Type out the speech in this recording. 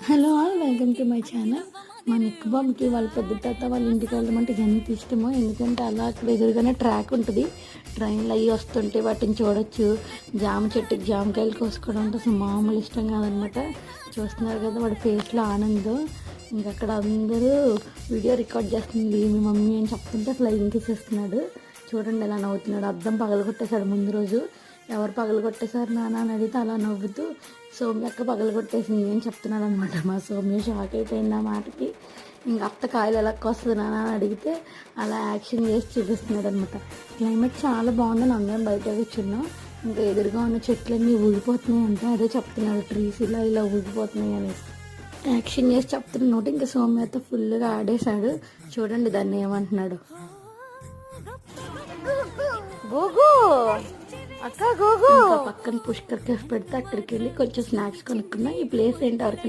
Hello all welcome to my channel. మా Nick బాబుకి వాళ్ళ పెద్ద తాత వాళ్ళ ఇంటికి వెళ్ళమంటే ఎంత ఇష్టమో, ఎందుకంటే అలా అక్కడ ఎదురుగానే ట్రాక్ ఉంటుంది. ట్రైన్లు అవి వస్తుంటే వాటిని చూడొచ్చు. జామ చెట్టుకి జామకాయలు కోసుకోవడం అంటే అసలు మామూలు ఇష్టం కాదనమాట. చూస్తున్నారు కదా వాడి ఫేస్లో ఆనందం. ఇంకా అక్కడ అందరూ వీడియో రికార్డ్ చేస్తుంది మీ మమ్మీ అని చెప్తుంటే అసలు ఇంకేసేస్తున్నాడు. చూడండి ఎలా నవ్వుతున్నాడు. అద్దం పగలగొట్టేశాడు ముందు రోజు. ఎవరు పగలగొట్టేశారు నాన్న అని అడిగితే అలా నవ్వుతూ సౌమ్యక్క పగలగొట్టేసింది అని చెప్తున్నాడు అనమాట. మా సౌమ్య షాక్ అయిపోయింది ఆ మాటకి. ఇంక అత్త కాయలు ఎలా వస్తుంది నాన్న అని అడిగితే అలా యాక్షన్ చేసి చూపిస్తున్నాడు అనమాట. క్లైమేట్ చాలా బాగుందని అందరం బయట కూర్చున్నాం. ఇంకా ఎదురుగా ఉన్న చెట్లన్నీ ఊగిపోతున్నాయి అంటే అదే చెప్తున్నాడు, ట్రీస్ ఇలా ఇలా ఊగిపోతున్నాయి అనేసి యాక్షన్ చేసి చెప్తున్నాడు. ఇంకా సౌమ్యతో ఫుల్గా ఆడేశాడు. చూడండి దాన్ని ఏమంటున్నాడు. గోగో అక్క గోగో. పక్కన పుష్కర్ కేఫ్ పెడితే అక్కడికి వెళ్ళి కొంచెం స్నాక్స్ కొనుక్కున్నా. ఈ ప్లేస్ ఏంటి ఎవరికి